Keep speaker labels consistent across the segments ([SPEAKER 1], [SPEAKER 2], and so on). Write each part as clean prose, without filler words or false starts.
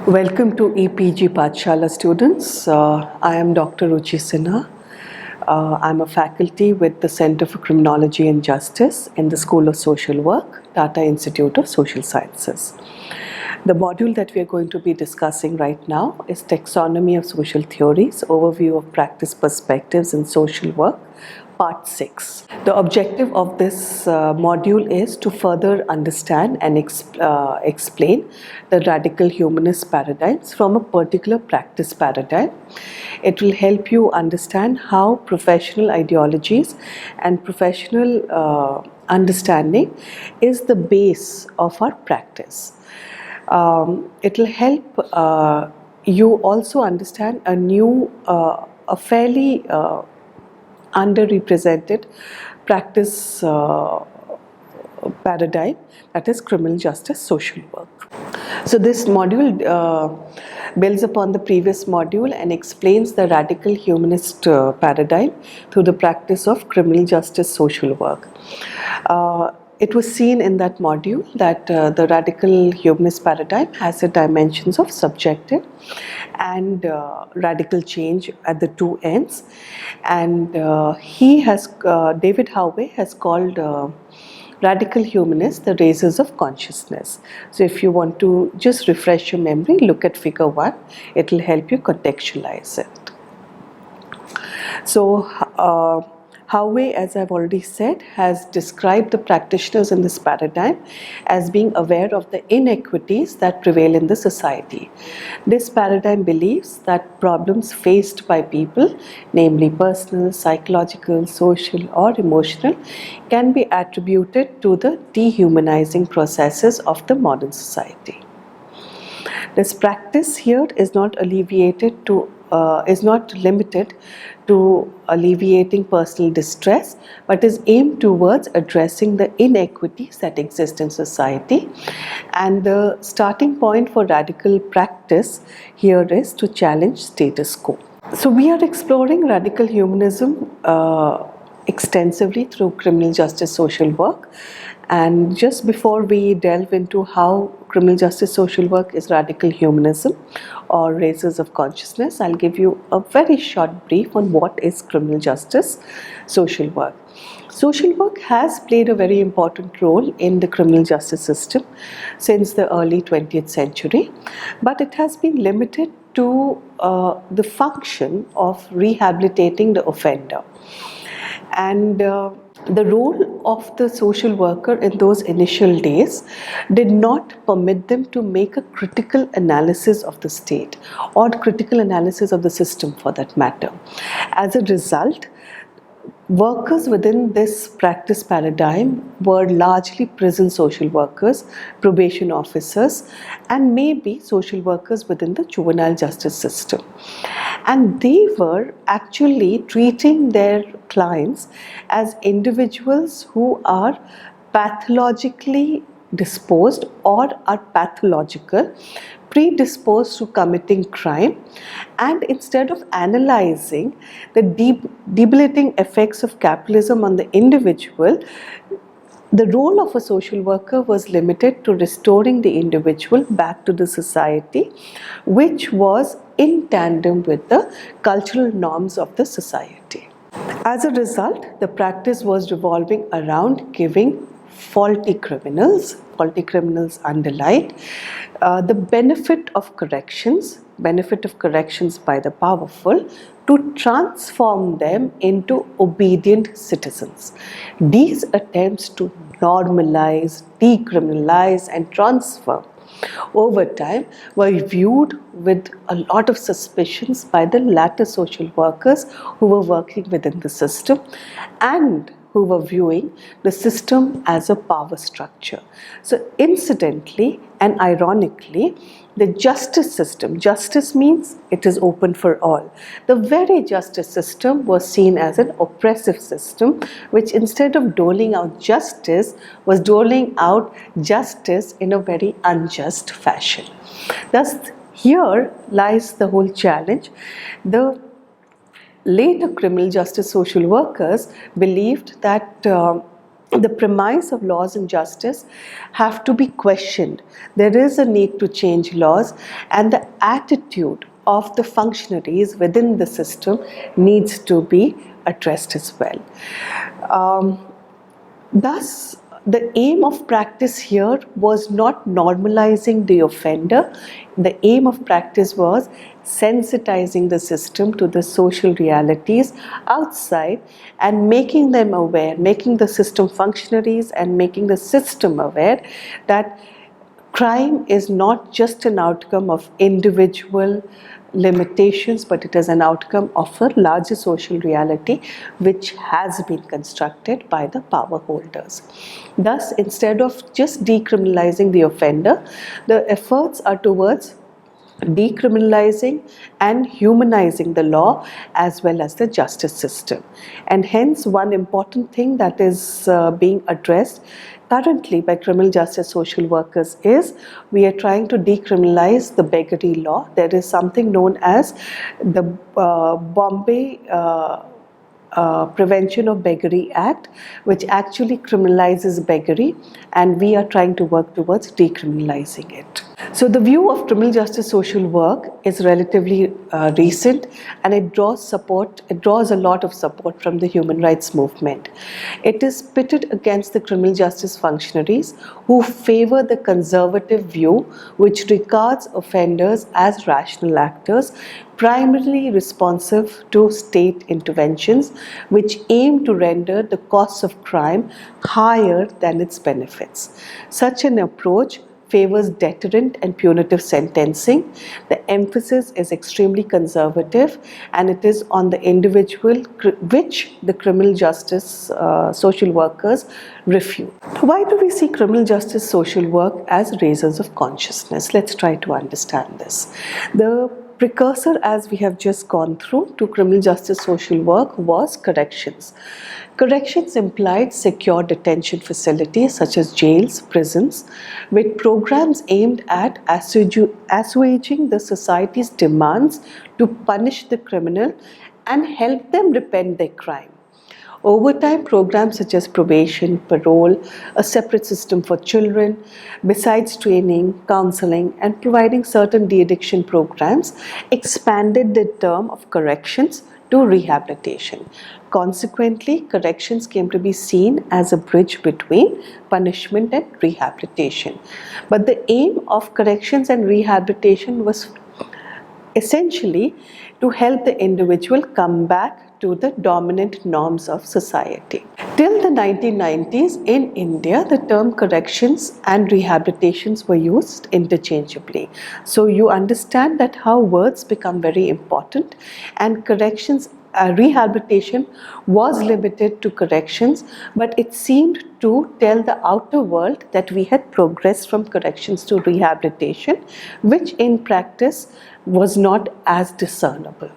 [SPEAKER 1] Welcome to EPG Pathshala students. I am Dr. Ruchi Sinha. I'm a faculty with the Center for Criminology and Justice in the School of Social Work, Tata Institute of Social Sciences. The module that we are going to be discussing right now is Taxonomy of Social Theories, Overview of Practice Perspectives in Social Work, Part 6. The objective of this module is to further understand and explain the radical humanist paradigms from a particular practice paradigm. It will help you understand how professional ideologies and professional understanding is the base of our practice. It will help you also understand a fairly underrepresented practice paradigm, that is criminal justice social work. So this module builds upon the previous module and explains the radical humanist paradigm through the practice of criminal justice social work. It was seen in that module that the radical humanist paradigm has the dimensions of subjective and radical change at the two ends, and David Howe has called radical humanists the raisers of consciousness. So if you want to just refresh your memory, look at figure 1, it will help you contextualize it. So Howe, as I've already said, has described the practitioners in this paradigm as being aware of the inequities that prevail in the society. This paradigm believes that problems faced by people, namely personal, psychological, social or emotional, can be attributed to the dehumanizing processes of the modern society. This practice here is not limited to alleviating personal distress, but is aimed towards addressing the inequities that exist in society. And the starting point for radical practice here is to challenge status quo. So we are exploring radical humanism extensively through criminal justice social work. And just before we delve into how criminal justice social work is radical humanism or raisers of consciousness, I'll give you a very short brief on what is criminal justice social work. Social work has played a very important role in the criminal justice system since the early 20th century, but it has been limited to the function of rehabilitating the offender. And the role of the social worker in those initial days did not permit them to make a critical analysis of the state or critical analysis of the system for that matter. As a result, workers within this practice paradigm were largely prison social workers, probation officers, and maybe social workers within the juvenile justice system. And they were actually treating their clients as individuals who are pathologically disposed or are pathological, predisposed to committing crime, and instead of analyzing the debilitating effects of capitalism on the individual, the role of a social worker was limited to restoring the individual back to the society, which was in tandem with the cultural norms of the society. As a result, the practice was revolving around giving faulty criminals underlined, the benefit of corrections by the powerful, to transform them into obedient citizens. These attempts to normalize, decriminalize and transform over time were viewed with a lot of suspicions by the latter social workers who were working within the system and who were viewing the system as a power structure. So incidentally and ironically, the justice system, justice means it is open for all. The very justice system was seen as an oppressive system, which instead of doling out justice, was doling out justice in a very unjust fashion. Thus, here lies the whole challenge. The later criminal justice social workers believed that the premise of laws and justice have to be questioned. There is a need to change laws, and the attitude of the functionaries within the system needs to be addressed as well. Thus, the aim of practice here was not normalizing the offender. The aim of practice was sensitizing the system to the social realities outside and making them aware, making the system functionaries and making the system aware that crime is not just an outcome of individual limitations, but it is an outcome of a larger social reality which has been constructed by the power holders. Thus, instead of just decriminalizing the offender, the efforts are towards decriminalizing and humanizing the law as well as the justice system. And hence, one important thing that is being addressed currently by criminal justice social workers is we are trying to decriminalize the beggary law. There is something known as the Bombay Prevention of Beggary Act, which actually criminalizes beggary, and we are trying to work towards decriminalizing it. So the view of criminal justice social work is relatively recent, and it draws a lot of support from the human rights movement. It is pitted against the criminal justice functionaries who favor the conservative view, which regards offenders as rational actors, primarily responsive to state interventions, which aim to render the costs of crime higher than its benefits. Such an approach favors deterrent and punitive sentencing. The emphasis is extremely conservative, and it is on the individual, which the criminal justice social workers refute. Why do we see criminal justice social work as raisers of consciousness? Let's try to understand this. The precursor, as we have just gone through, to criminal justice social work was corrections. Corrections implied secure detention facilities such as jails, prisons, with programs aimed at assuaging the society's demands to punish the criminal and help them repent their crime. Over time, programs such as probation, parole, a separate system for children, besides training, counseling, and providing certain de-addiction programs, expanded the term of corrections to rehabilitation. Consequently, corrections came to be seen as a bridge between punishment and rehabilitation. But the aim of corrections and rehabilitation was essentially to help the individual come back to the dominant norms of society. Till the 1990s in India, the term corrections and rehabilitations were used interchangeably. So you understand that how words become very important, and corrections rehabilitation was limited to corrections, but it seemed to tell the outer world that we had progressed from corrections to rehabilitation, which in practice was not as discernible.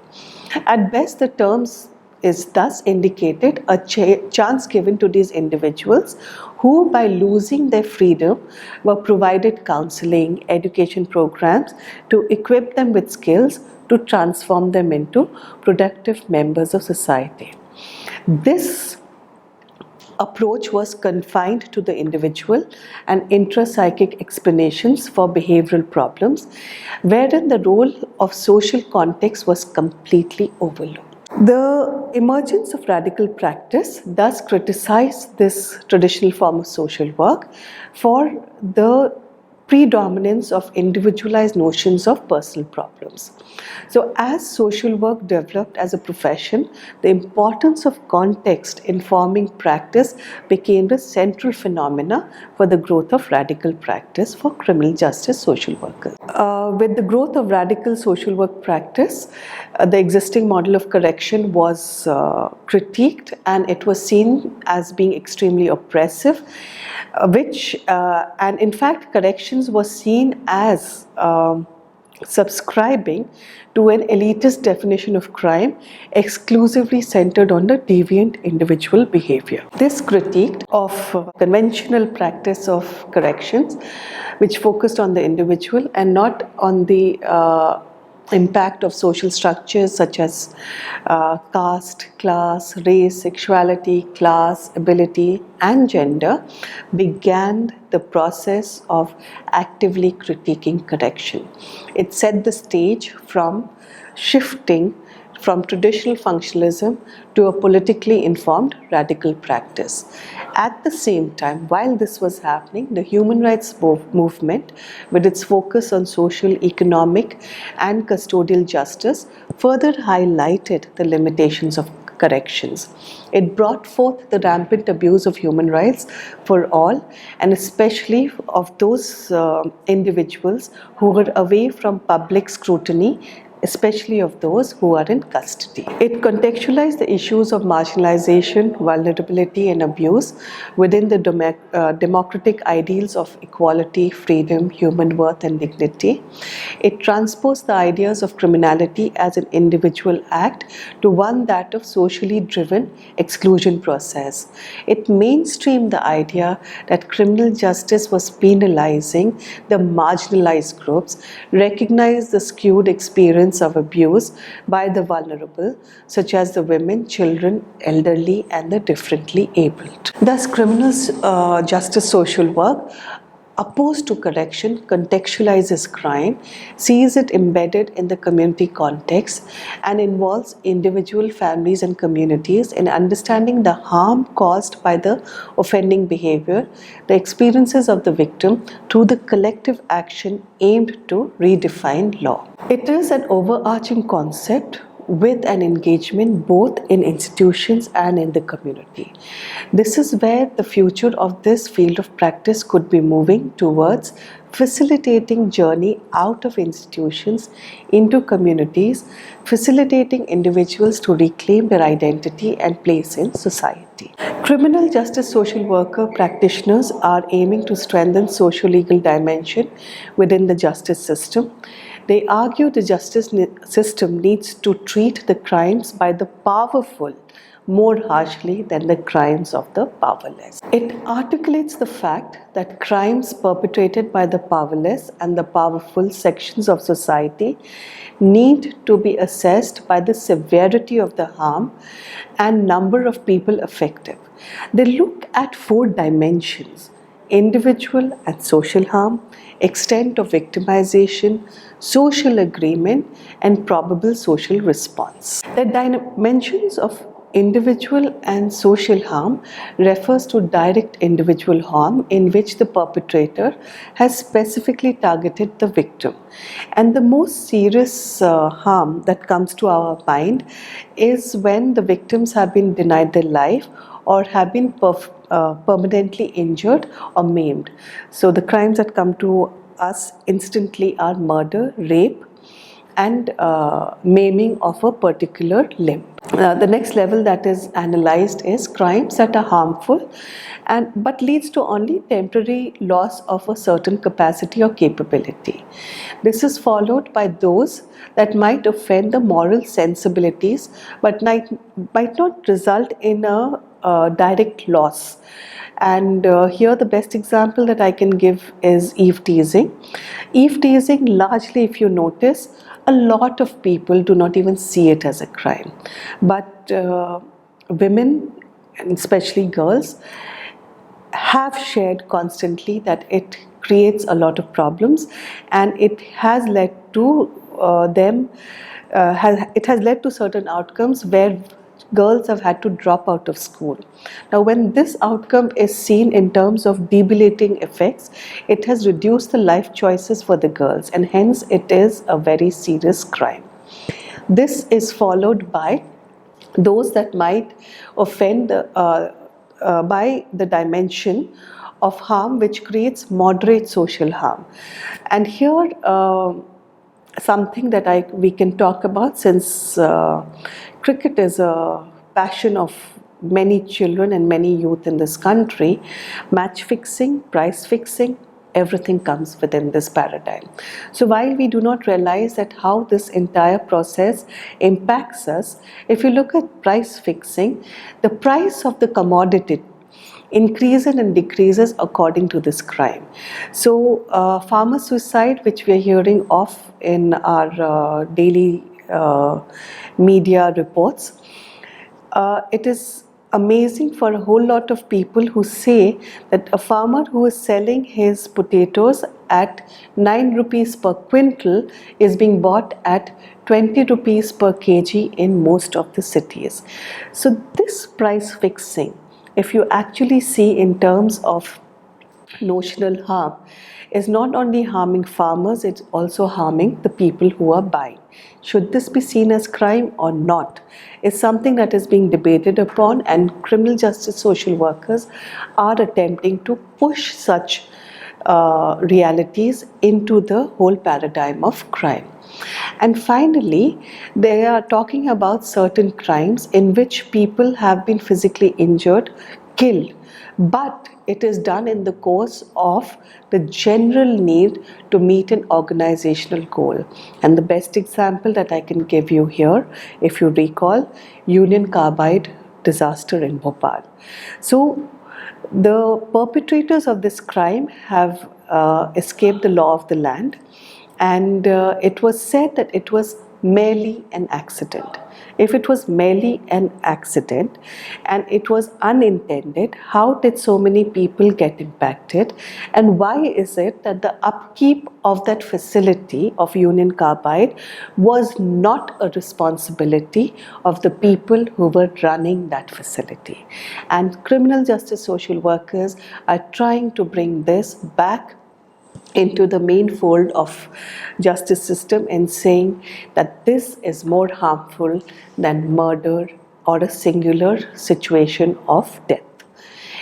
[SPEAKER 1] At best, the terms is thus indicated a chance given to these individuals who, by losing their freedom, were provided counseling, education programs to equip them with skills to transform them into productive members of society. This approach was confined to the individual and intrapsychic explanations for behavioral problems, wherein the role of social context was completely overlooked. The emergence of radical practice thus criticized this traditional form of social work for the predominance of individualized notions of personal problems. So as social work developed as a profession, the importance of context informing practice became the central phenomena for the growth of radical practice for criminal justice social workers. With the growth of radical social work practice, the existing model of correction was critiqued, and it was seen as being extremely oppressive, and in fact corrections was seen as subscribing to an elitist definition of crime exclusively centered on the deviant individual behavior. This critique of conventional practice of corrections, which focused on the individual and not on the impact of social structures such as caste, class, race, sexuality, class, ability, and gender began the process of actively critiquing correction. It set the stage from shifting from traditional functionalism to a politically informed radical practice. At the same time, while this was happening, the human rights movement, with its focus on social, economic, and custodial justice, further highlighted the limitations of corrections. It brought forth the rampant abuse of human rights for all, and especially of those individuals who were away from public scrutiny, especially of those who are in custody. It contextualized the issues of marginalization, vulnerability, and abuse within the democratic ideals of equality, freedom, human worth, and dignity. It transposed the ideas of criminality as an individual act to one that of socially driven exclusion process. It mainstreamed the idea that criminal justice was penalizing the marginalized groups, recognized the skewed experience of abuse by the vulnerable, such as the women, children, elderly, and the differently abled. Thus, criminal justice social work, opposed to correction, contextualizes crime, sees it embedded in the community context, and involves individual families and communities in understanding the harm caused by the offending behavior, the experiences of the victim, through the collective action aimed to redefine law. It is an overarching concept with an engagement both in institutions and in the community. This is where the future of this field of practice could be moving towards, facilitating journey out of institutions into communities, facilitating individuals to reclaim their identity and place in society. Criminal justice social worker practitioners are aiming to strengthen social-legal dimension within the justice system. They argue the justice system needs to treat the crimes by the powerful more harshly than the crimes of the powerless. It articulates the fact that crimes perpetrated by the powerless and the powerful sections of society need to be assessed by the severity of the harm and number of people affected. They look at 4 dimensions: individual and social harm, extent of victimization, social agreement, and probable social response. The dimensions of individual and social harm refers to direct individual harm in which the perpetrator has specifically targeted the victim. And the most serious harm that comes to our mind is when the victims have been denied their life or have been permanently injured or maimed. So the crimes that come to us instantly are murder, rape, and maiming of a particular limb. The next level that is analyzed is crimes that are harmful but leads to only temporary loss of a certain capacity or capability. This is followed by those that might offend the moral sensibilities but might not result in a direct loss. And here the best example that I can give is eve teasing. Eve teasing, largely, if you notice, a lot of people do not even see it as a crime. But women, and especially girls, have shared constantly that it creates a lot of problems, and it has led to it has led to certain outcomes where girls have had to drop out of school. Now, when this outcome is seen in terms of debilitating effects, it has reduced the life choices for the girls, and hence it is a very serious crime. This is followed by those that might offend by the dimension of harm which creates moderate social harm. And here something that we can talk about, since cricket is a passion of many children and many youth in this country. Match fixing, price fixing, everything comes within this paradigm. So while we do not realize that how this entire process impacts us, if you look at price fixing, the price of the commodity increases and decreases according to this crime. So farmer suicide, which we are hearing of in our daily media reports, it is amazing for a whole lot of people who say that a farmer who is selling his potatoes at 9 rupees per quintal is being bought at 20 rupees per kg in most of the cities. So this price fixing, if you actually see in terms of notional harm, is not only harming farmers, it's also harming the people who are buying. Should this be seen as crime or not is something that is being debated upon, and criminal justice social workers are attempting to push such realities into the whole paradigm of crime. And finally, they are talking about certain crimes in which people have been physically injured, killed, but it is done in the course of the general need to meet an organizational goal. And the best example that I can give you here, if you recall, Union Carbide disaster in Bhopal. So the perpetrators of this crime have escaped the law of the land, and it was said that it was merely an accident. If it was merely an accident and it was unintended, how did so many people get impacted? And why is it that the upkeep of that facility of Union Carbide was not a responsibility of the people who were running that facility? And criminal justice social workers are trying to bring this back into the main fold of justice system and saying that this is more harmful than murder or a singular situation of death.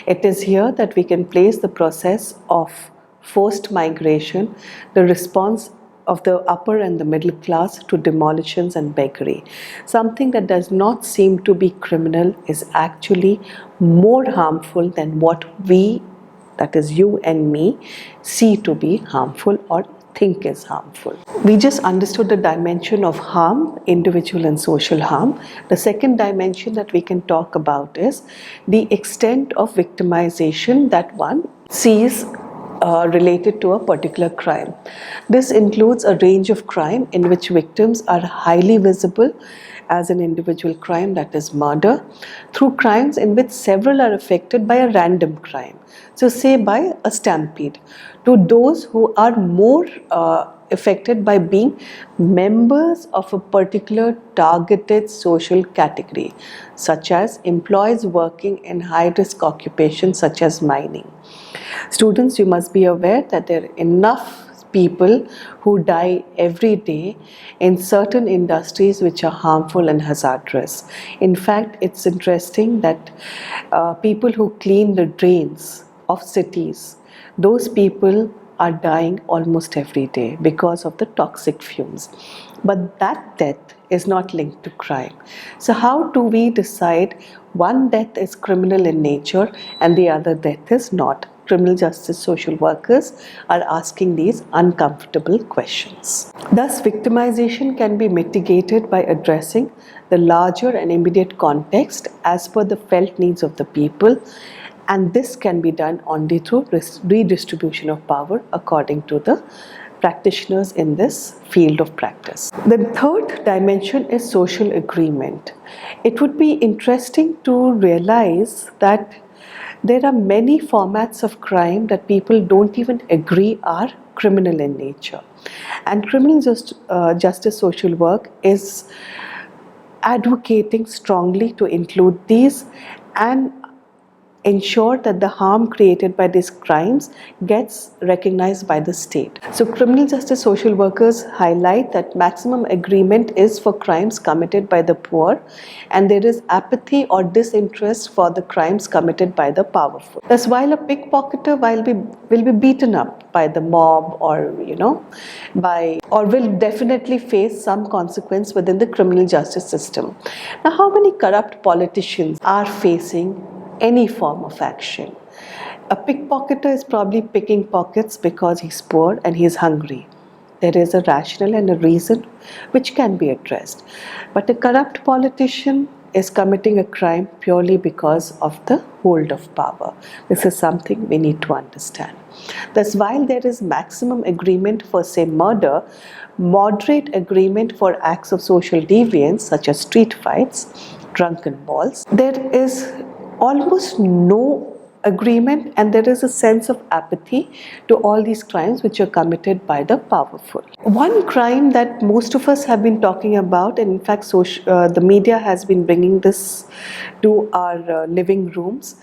[SPEAKER 1] It is here that we can place the process of forced migration, the response of the upper and the middle class to demolitions and beggary. Something that does not seem to be criminal is actually more harmful than what we, that is you and me, see to be harmful or think is harmful. We just understood the dimension of harm, individual and social harm. The second dimension that we can talk about is the extent of victimization that one sees related to a particular crime. This includes a range of crime in which victims are highly visible, as an individual crime, that is murder, through crimes in which several are affected by a random crime. So say by a stampede, to those who are more affected by being members of a particular targeted social category, such as employees working in high-risk occupations such as mining. Students, you must be aware that there are enough people who die every day in certain industries which are harmful and hazardous. In fact, it's interesting that people who clean the drains of cities, those people are dying almost every day because of the toxic fumes. But that death is not linked to crime. So how do we decide one death is criminal in nature and the other death is not? Criminal justice social workers are asking these uncomfortable questions. Thus, victimization can be mitigated by addressing the larger and immediate context as per the felt needs of the people, and this can be done only through redistribution of power according to the practitioners in this field of practice. The third dimension is social agreement. It would be interesting to realize that there are many formats of crime that people don't even agree are criminal in nature. And criminal justice social work is advocating strongly to include these and ensure that the harm created by these crimes gets recognized by the state. So criminal justice social workers highlight that maximum agreement is for crimes committed by the poor, and there is apathy or disinterest for the crimes committed by the powerful. Thus, while a pickpocketer will be beaten up by the mob or will definitely face some consequence within the criminal justice system. Now, how many corrupt politicians are facing any form of action? A pickpocketer is probably picking pockets because he's poor and he's hungry. There is a rationale and a reason which can be addressed. But a corrupt politician is committing a crime purely because of the hold of power. This is something we need to understand. Thus, while there is maximum agreement for, say, murder, moderate agreement for acts of social deviance such as street fights, drunken brawls, there is almost no agreement, and there is a sense of apathy to all these crimes which are committed by the powerful. One crime that most of us have been talking about, and in fact the media has been bringing this to our living rooms.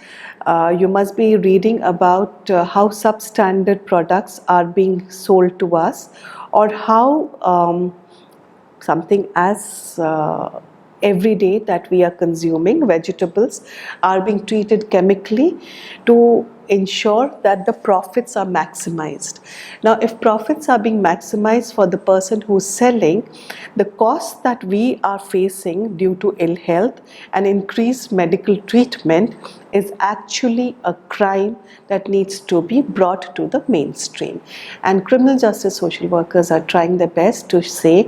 [SPEAKER 1] You must be reading about how substandard products are being sold to us, or how something as every day that we are consuming, vegetables are being treated chemically to ensure that the profits are maximized. Now, if profits are being maximized for the person who's selling, the cost that we are facing due to ill health and increased medical treatment is actually a crime that needs to be brought to the mainstream. And criminal justice social workers are trying their best to say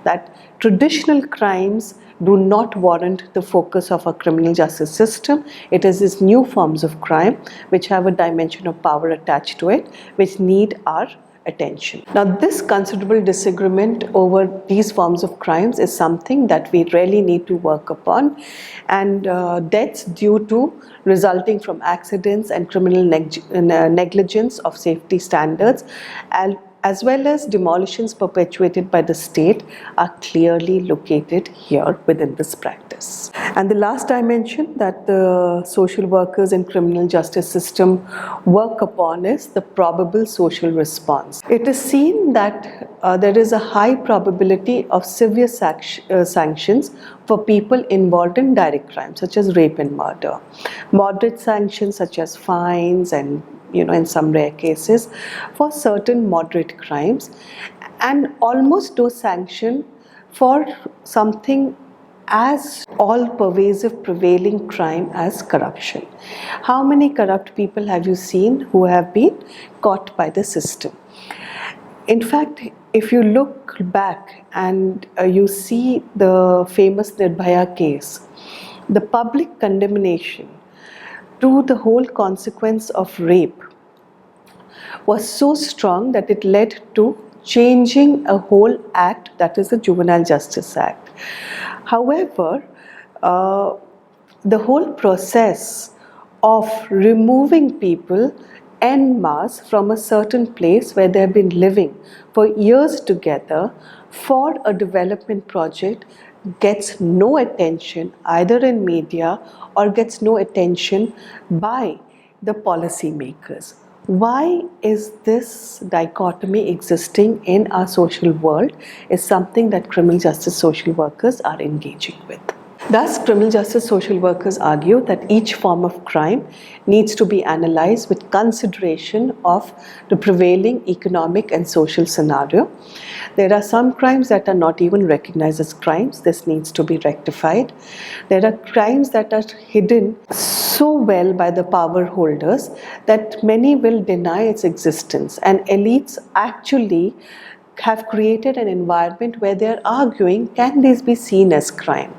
[SPEAKER 1] that traditional crimes do not warrant the focus of our criminal justice system. It is these new forms of crime which have a dimension of power attached to it, which need our attention. Now, this considerable disagreement over these forms of crimes is something that we really need to work upon, and deaths due to resulting from accidents and criminal negligence of safety standards, as well as demolitions perpetuated by the state, are clearly located here within this practice. And the last dimension that the social workers and criminal justice system work upon is the probable social response. It is seen that there is a high probability of severe sanctions for people involved in direct crimes such as rape and murder. Moderate sanctions such as fines and in some rare cases for certain moderate crimes, and almost no sanction for something as all-pervasive prevailing crime as corruption. How many corrupt people have you seen who have been caught by the system? In fact, if you look back and you see the famous Nirbhaya case, the public condemnation to the whole consequence of rape was so strong that it led to changing a whole act, that is the Juvenile Justice Act. However, the whole process of removing people en masse from a certain place where they have been living for years together for a development project gets no attention either in media or gets no attention by the policy makers. Why is this dichotomy existing in our social world is something that criminal justice social workers are engaging with. Thus, criminal justice social workers argue that each form of crime needs to be analyzed with consideration of the prevailing economic and social scenario. There are some crimes that are not even recognized as crimes. This needs to be rectified. There are crimes that are hidden so well by the power holders that many will deny its existence, and elites actually have created an environment where they are arguing, can these be seen as crime?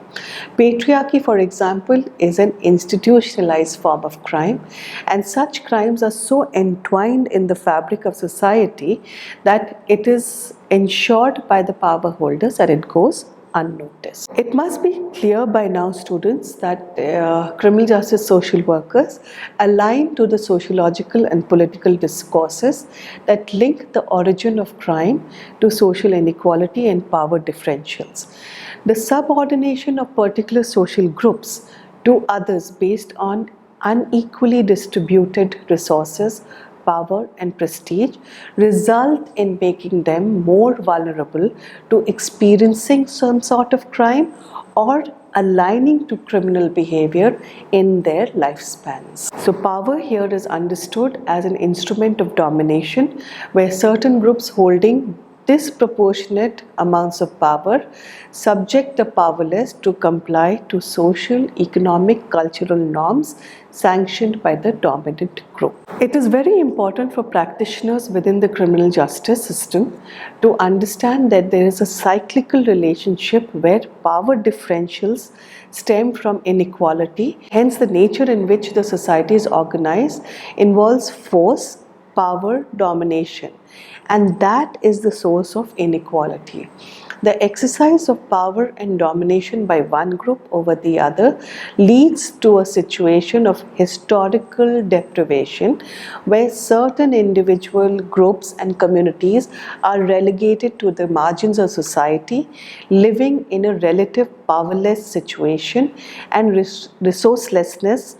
[SPEAKER 1] Patriarchy, for example, is an institutionalized form of crime, and such crimes are so entwined in the fabric of society that it is ensured by the power holders that it goes unnoticed. It must be clear by now, students, that criminal justice social workers align to the sociological and political discourses that link the origin of crime to social inequality and power differentials. The subordination of particular social groups to others based on unequally distributed resources, power and prestige result in making them more vulnerable to experiencing some sort of crime or aligning to criminal behavior in their lifespans. So power here is understood as an instrument of domination where certain groups holding disproportionate amounts of power subject the powerless to comply to social, economic, cultural norms sanctioned by the dominant group. It is very important for practitioners within the criminal justice system to understand that there is a cyclical relationship where power differentials stem from inequality. Hence, the nature in which the society is organized involves force, power, domination, and that is the source of inequality. The exercise of power and domination by one group over the other leads to a situation of historical deprivation where certain individual groups and communities are relegated to the margins of society, living in a relative powerless situation and resourcelessness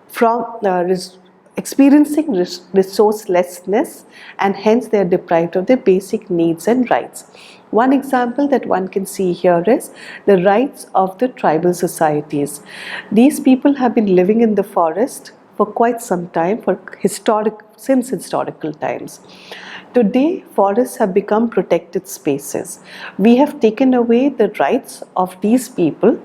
[SPEAKER 1] from experiencing resourcelessness, and hence they are deprived of their basic needs and rights. One example that one can see here is the rights of the tribal societies. These people have been living in the forest for quite some time, since historical times. Today, forests have become protected spaces. We have taken away the rights of these people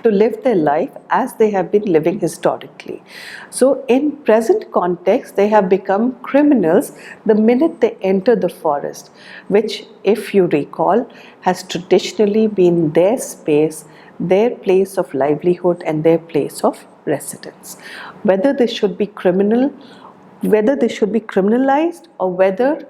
[SPEAKER 1] to live their life as they have been living historically. So in present context, they have become criminals the minute they enter the forest, which, if you recall, has traditionally been their space, their place of livelihood and their place of residence. Whether this should be criminalized or whether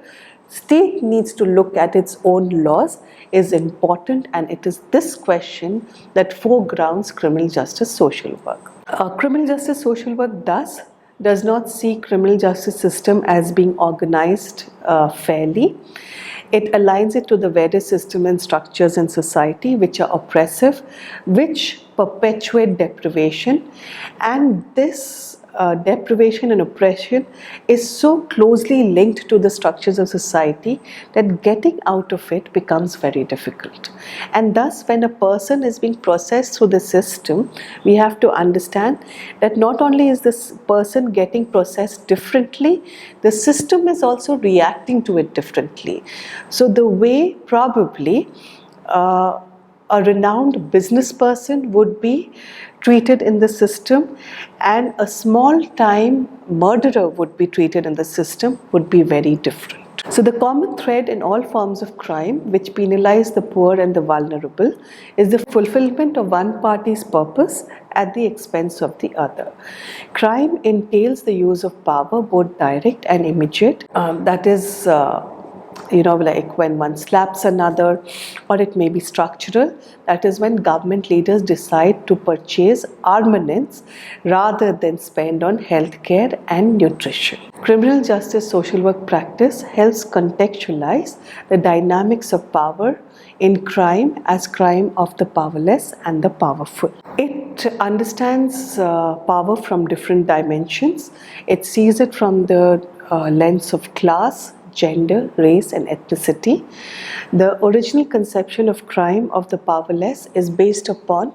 [SPEAKER 1] state needs to look at its own laws is important, and it is this question that foregrounds criminal justice social work. Criminal justice social work does not see criminal justice system as being organized fairly. It aligns it to the various systems and structures in society which are oppressive, which perpetuate deprivation, and this deprivation and oppression is so closely linked to the structures of society that getting out of it becomes very difficult. And thus, when a person is being processed through the system, we have to understand that not only is this person getting processed differently, the system is also reacting to it differently. So the way probably a renowned business person would be treated in the system and a small-time murderer would be treated in the system would be very different. So the common thread in all forms of crime which penalize the poor and the vulnerable is the fulfillment of one party's purpose at the expense of the other. Crime entails the use of power, both direct and immediate. That is like when one slaps another, or it may be structural. That is when government leaders decide to purchase armaments rather than spend on healthcare and nutrition. Criminal justice social work practice helps contextualize the dynamics of power in crime as crime of the powerless and the powerful. It understands power from different dimensions. It sees it from the lens of class, gender, race and ethnicity. The original conception of crime of the powerless is based upon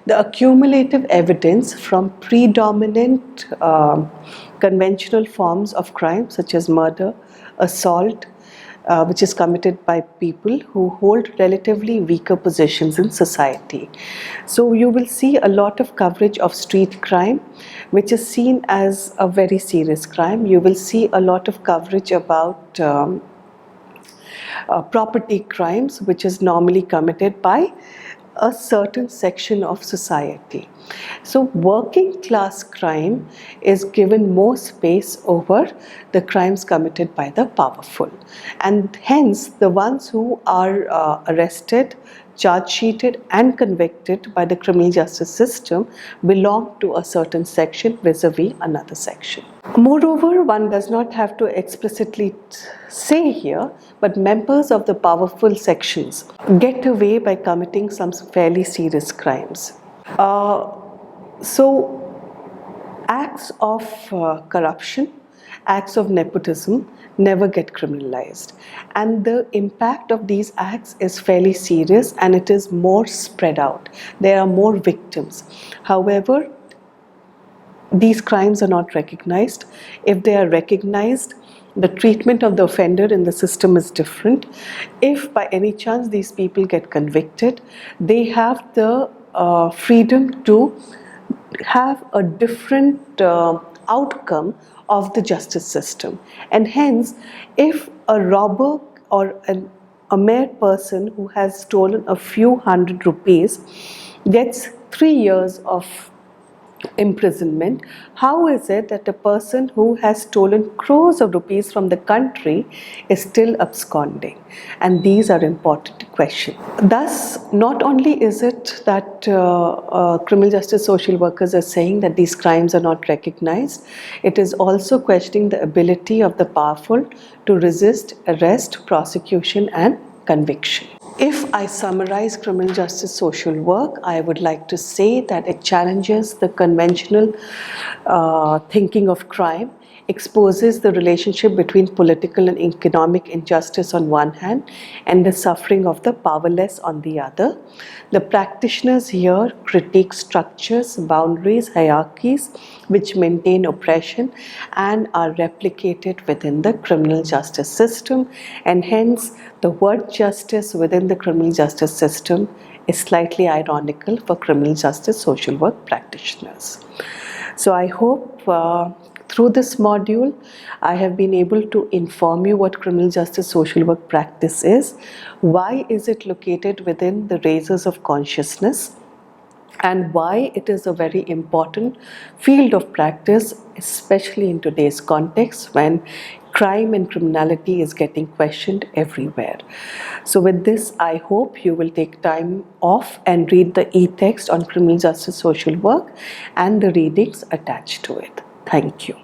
[SPEAKER 1] the accumulative evidence from predominant conventional forms of crime such as murder, assault, which is committed by people who hold relatively weaker positions in society. So you will see a lot of coverage of street crime, which is seen as a very serious crime. You will see a lot of coverage about property crimes, which is normally committed by a certain section of society. So working class crime is given more space over the crimes committed by the powerful, and hence the ones who are arrested, charge sheeted and convicted by the criminal justice system belong to a certain section vis-a-vis another section. Moreover, one does not have to explicitly say here, but members of the powerful sections get away by committing some fairly serious crimes. So acts of corruption, acts of nepotism never get criminalized, and the impact of these acts is fairly serious and it is more spread out. There are more victims. However, these crimes are not recognized. If they are recognized, the treatment of the offender in the system is different. If by any chance these people get convicted, they have the freedom to have a different outcome of the justice system. And hence, if a robber or a mere person who has stolen a few hundred rupees gets 3 years of imprisonment, how is it that a person who has stolen crores of rupees from the country is still absconding? And these are important questions. Thus, not only is it that criminal justice social workers are saying that these crimes are not recognized, it is also questioning the ability of the powerful to resist arrest, prosecution and conviction. If I summarize criminal justice social work, I would like to say that it challenges the conventional thinking of crime, exposes the relationship between political and economic injustice on one hand and the suffering of the powerless on the other. The practitioners here critique structures, boundaries, hierarchies which maintain oppression and are replicated within the criminal justice system, and hence the word justice within the criminal justice system is slightly ironical for criminal justice social work practitioners. So I hope through this module, I have been able to inform you what criminal justice social work practice is, why is it located within the razors of consciousness, and why it is a very important field of practice, especially in today's context when crime and criminality is getting questioned everywhere. So with this, I hope you will take time off and read the e-text on criminal justice social work and the readings attached to it. Thank you.